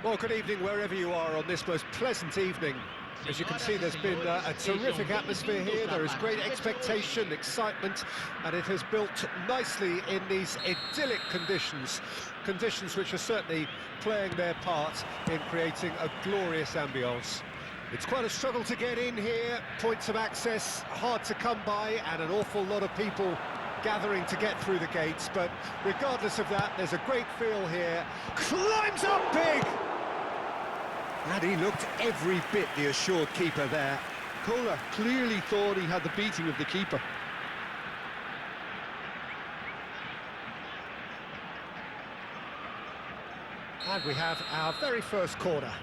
Well, good evening wherever you are on this most pleasant evening. As you can see, there's been a terrific atmosphere here. There is great expectation, excitement, and it has built nicely in these idyllic conditions. Conditions which are certainly playing their part in creating a glorious ambience. It's quite a struggle to get in here, points of access hard to come by, and an awful lot of people gathering to get through the gates. But regardless of that, there's a great feel here. Climbs up big! And he looked every bit the assured keeper there. Kohler clearly thought he had the beating of the keeper. And we have our very first corner.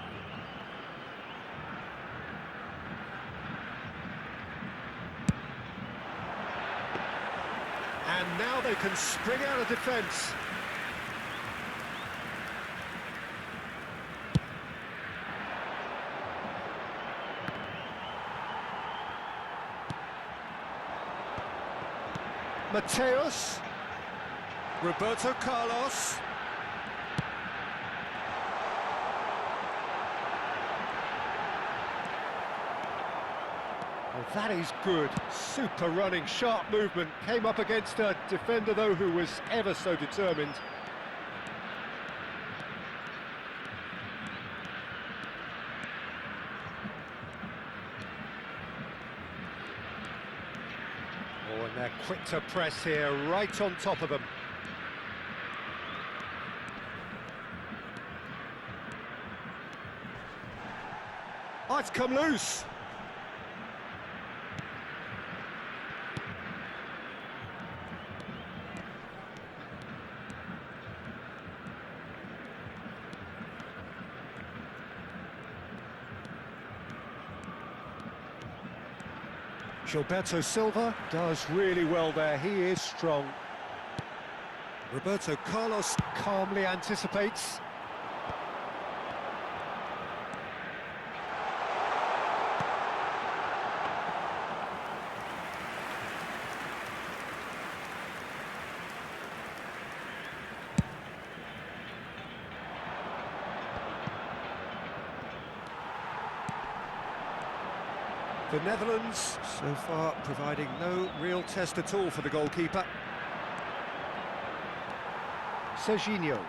And now they can spring out of defence. Mateus, Roberto Carlos, well, that is good, super running, sharp movement, came up against a defender though who was ever so determined. Oh, and they're quick to press here, right on top of them. Oh, it's come loose. Gilberto Silva does really well there, he is strong. Roberto Carlos calmly anticipates. The Netherlands, so far, providing no real test at all for the goalkeeper. Serginho.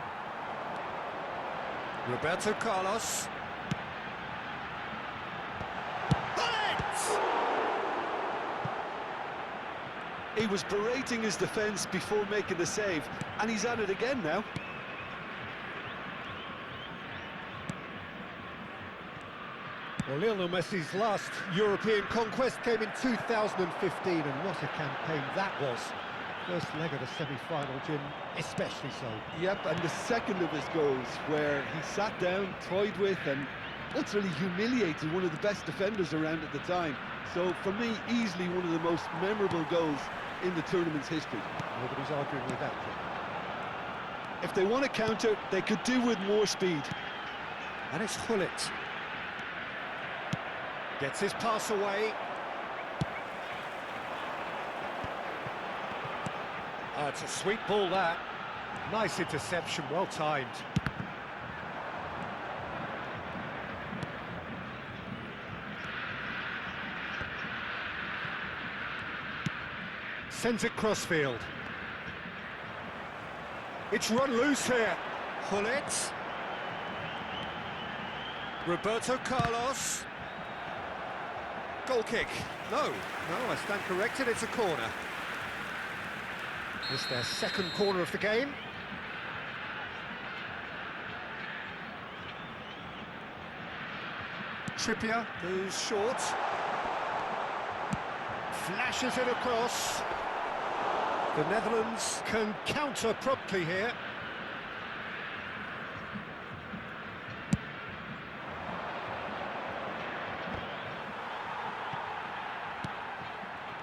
Roberto Carlos. He was berating his defence before making the save, and he's at it again now. Well, Lionel Messi's last European conquest came in 2015, and what a campaign that was. First leg of the semi-final, Jim, especially so. Yep, and the second of his goals, where he sat down, toyed with, and ultimately humiliated one of the best defenders around at the time. So, for me, easily one of the most memorable goals in the tournament's history. Nobody's arguing with that. If they want to counter, they could do with more speed. And it's Gullit. Gets his pass away. It's a sweet ball, that. Nice interception, well timed. Sends it crossfield. It's run loose here. Gullit. Roberto Carlos. Goal kick. No, I stand corrected, it's a corner. It's their second corner of the game. Trippier goes short. Flashes it across. The Netherlands can counter promptly here.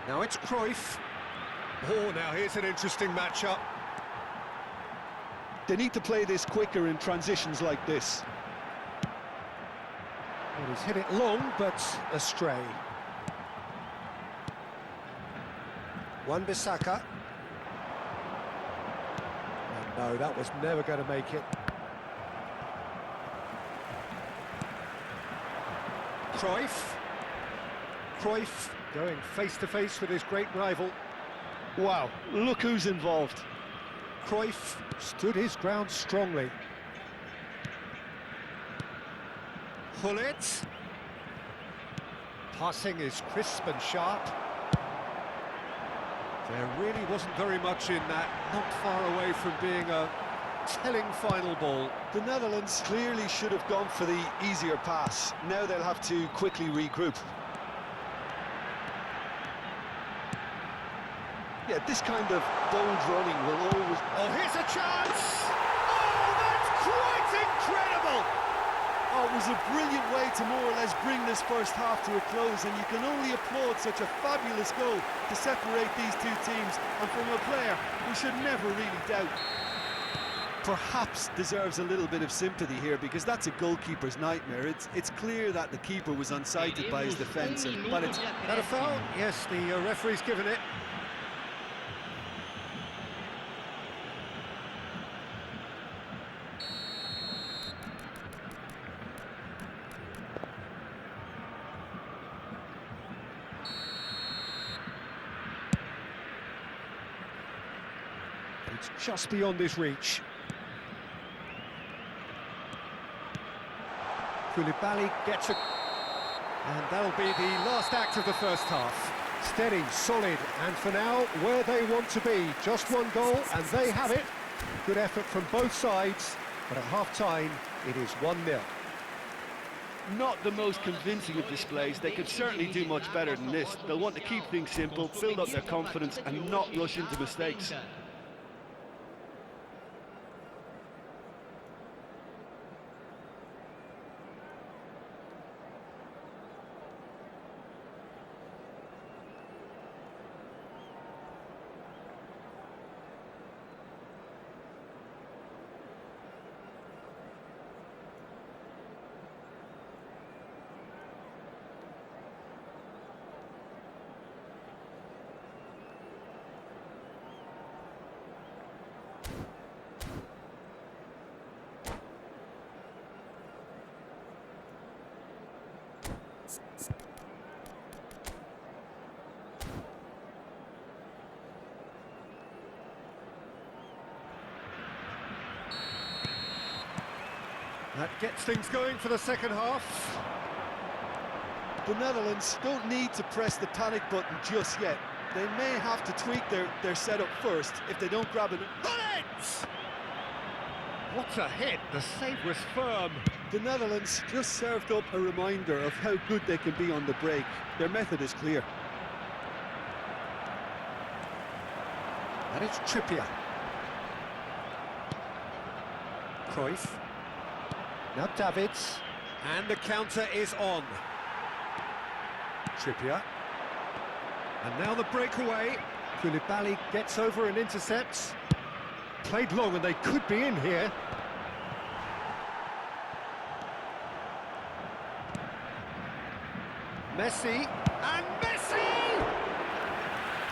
Now it's Cruyff. Oh, now here's an interesting matchup. They need to play this quicker in transitions like this. Well, he's hit it long, but astray. Wan-Bissaka. No, that was never going to make it. Cruyff. Cruyff going face-to-face with his great rival. Wow, look who's involved. Cruyff stood his ground strongly. Hullet. Passing is crisp and sharp. There really wasn't very much in that, not far away from being a telling final ball. The Netherlands clearly should have gone for the easier pass. Now they'll have to quickly regroup. Yeah, this kind of bold running will always... Oh, here's a chance! Oh, that's quite incredible! Oh, it was a brilliant way to more or less bring this first half to a close, and you can only applaud such a fabulous goal to separate these two teams, and from a player who should never really doubt. Perhaps deserves a little bit of sympathy here, because that's a goalkeeper's nightmare. It's clear that the keeper was unsighted by his defence, but it's... That a foul? Yes, the referee's given it. It's just beyond his reach. Koulibaly gets a... And that'll be the last act of the first half. Steady, solid, and for now, where they want to be. Just one goal, and they have it. Good effort from both sides, but at half-time, it is 1-0. Not the most convincing of displays. They could certainly do much better than this. They'll want to keep things simple, build up their confidence, and not rush into mistakes. That gets things going for the second half. The Netherlands don't need to press the panic button just yet. They may have to tweak their setup first if they don't grab it. Bullet! What a hit, the save was firm. The Netherlands just served up a reminder of how good they can be on the break. Their method is clear. And it's Trippier. Cruyff. Now Davids. And the counter is on. Trippier. And now the breakaway. Koulibaly gets over and intercepts. Played long and they could be in here. Messi. And Messi!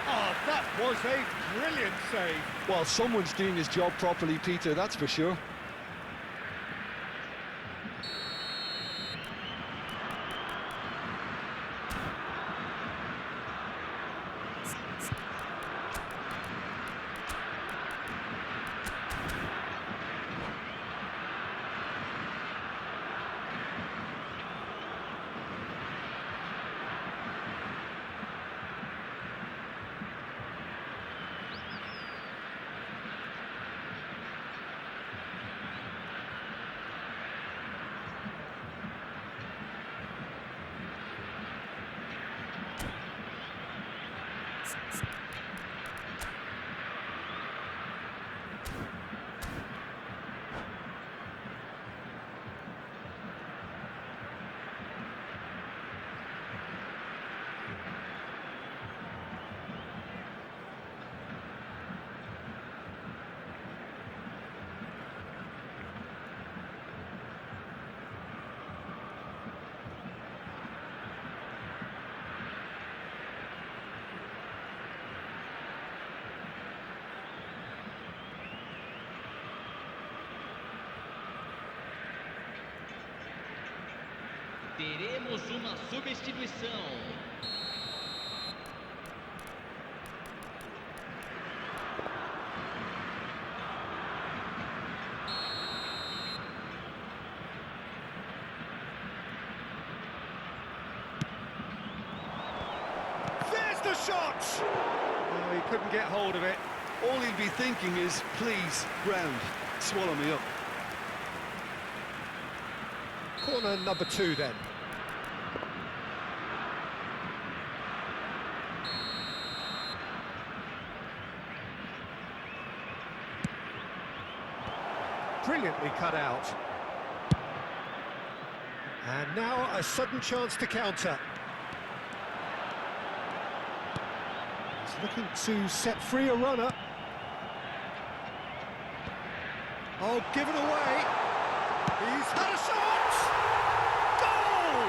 Oh, that was a brilliant save. Well, someone's doing his job properly, Peter, that's for sure. Teremos uma substituição. There's the shot! Oh, he couldn't get hold of it. All he'd be thinking is, please, ground, swallow me up. Corner number 2 then. Brilliantly cut out. And now a sudden chance to counter. He's looking to set free a runner. Oh, given away. He's had a shot! Goal!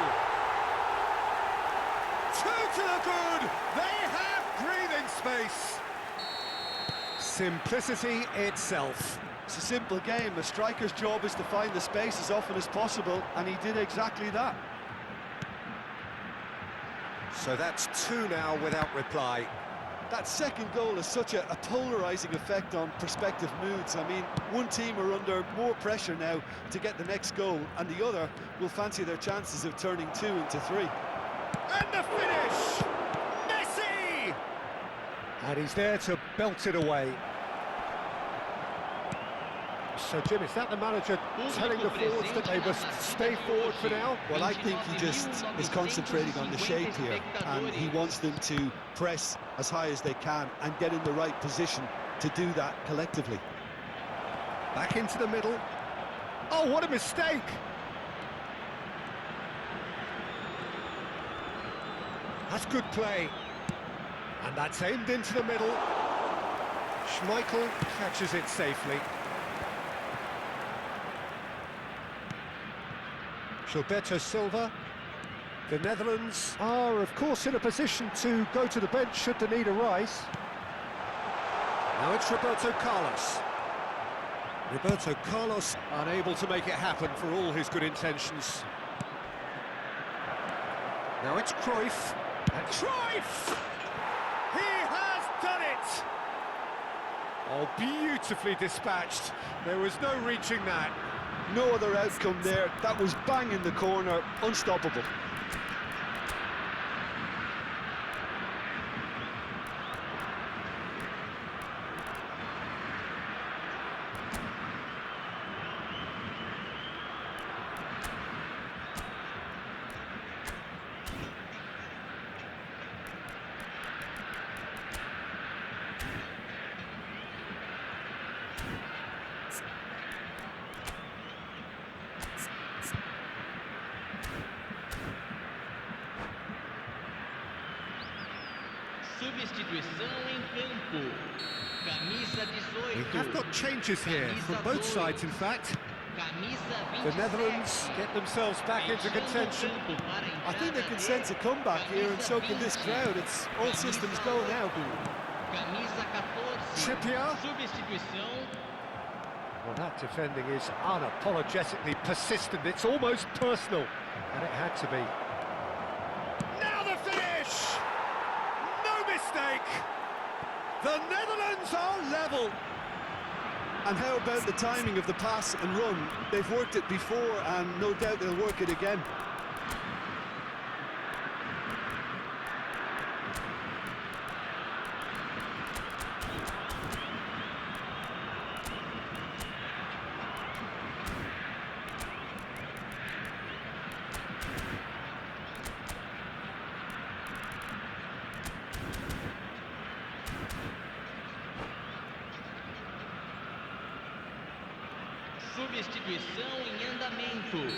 2 to the good! They have breathing space. Simplicity itself. It's a simple game. A striker's job is to find the space as often as possible, and he did exactly that. So that's 2 now without reply. That second goal has such a polarising effect on prospective moods. I mean, one team are under more pressure now to get the next goal, and the other will fancy their chances of turning 2 into 3. And the finish! Messi! And he's there to belt it away. So, Jim, is that the manager telling the forwards that they must stay forward for now? Well, I think he just is concentrating on the shape here, and he wants them to press as high as they can and get in the right position to do that collectively. Back into the middle. Oh, what a mistake! That's good play. And that's aimed into the middle. Schmeichel catches it safely. Gilberto Silva. The Netherlands are, of course, in a position to go to the bench should the need arise. Now it's Roberto Carlos. Roberto Carlos unable to make it happen for all his good intentions. Now it's Cruyff. And Cruyff! He has done it! Oh, beautifully dispatched. There was no reaching that. No other outcome there. That was bang in the corner, unstoppable. Substituição em campo. Camisa 18. We have got changes here from both sides, in fact. Camisa The Netherlands get themselves back into contention. I think they can sense a comeback here, and so can this crowd. It's all systems go now. Camisa 14. Trippier. Substituição. Well, that defending is unapologetically persistent. It's almost personal, and it had to be. Now the finish! No mistake! The Netherlands are level. And how about the timing of the pass and run? They've worked it before, and no doubt they'll work it again. Substituição em andamento.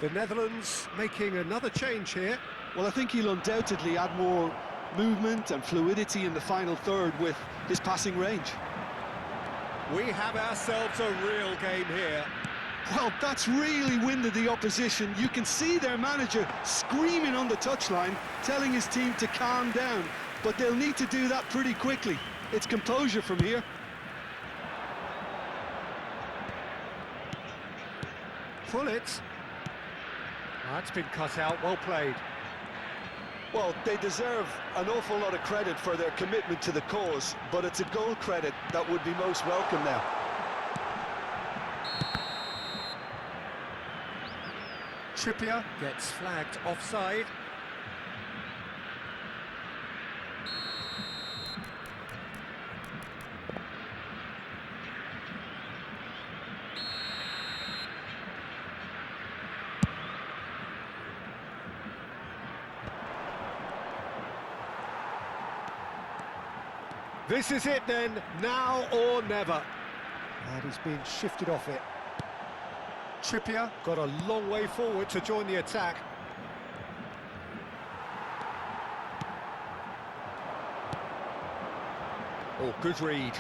The Netherlands making another change here. Well, I think he'll undoubtedly add more movement and fluidity in the final third with his passing range. We have ourselves a real game here. Well, that's really winded the opposition. You can see their manager screaming on the touchline, telling his team to calm down. But they'll need to do that pretty quickly. It's composure from here. pull it. That's been cut out, well played. Well, they deserve an awful lot of credit for their commitment to the cause, but it's a goal credit that would be most welcome now. Trippier gets flagged offside. This is it then, now or never. And he's been shifted off it. Trippier got a long way forward to join the attack. Oh, good read.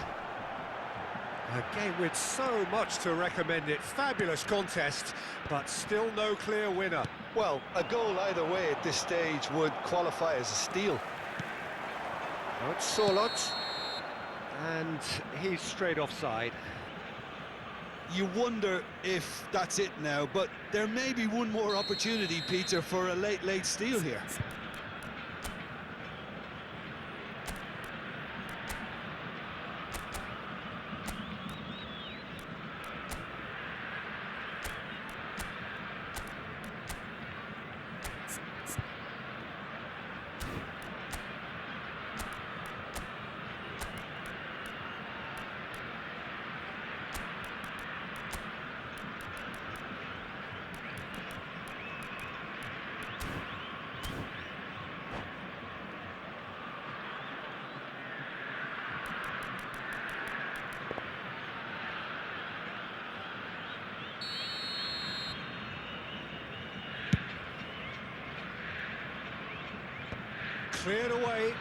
A game with so much to recommend it. Fabulous contest, but still no clear winner. Well, a goal either way at this stage would qualify as a steal. Now it's Sorlot. And he's straight offside. You wonder if that's it now, but there may be one more opportunity, Peter, for a late steal here. Cleared away.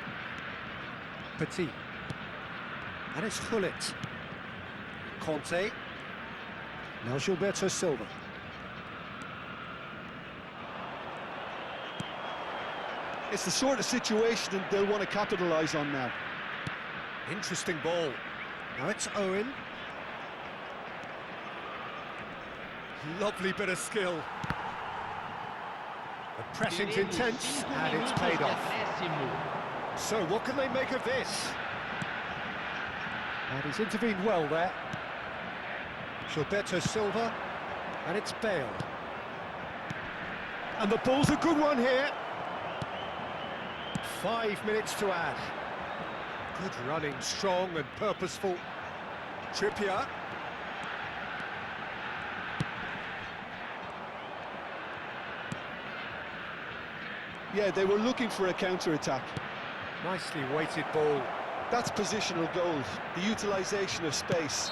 Petit. And it's Hullet. Conte. Now Gilberto Silva. It's the sort of situation that they'll want to capitalise on now. Interesting ball. Now it's Owen. Lovely bit of skill. The pressing's intense, and it's paid off. So what can they make of this? And he's intervened well there. Gilberto Silva, and it's Bale. And the ball's a good one here. 5 minutes to add. Good running, strong and purposeful. Trippier. Yeah, they were looking for a counter-attack. Nicely weighted ball. That's positional goals, the utilisation of space.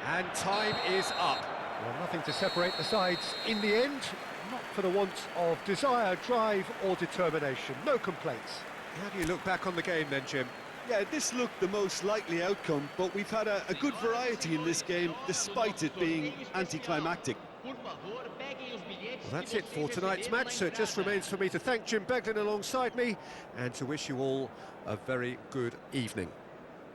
And time is up. Well, nothing to separate the sides in the end, not for the want of desire, drive or determination. No complaints. How do you look back on the game then, Jim? Yeah, this looked the most likely outcome, but we've had a good variety in this game, despite it being anticlimactic. Well, that's it for tonight's match, so it just remains for me to thank Jim Beglin alongside me and to wish you all a very good evening.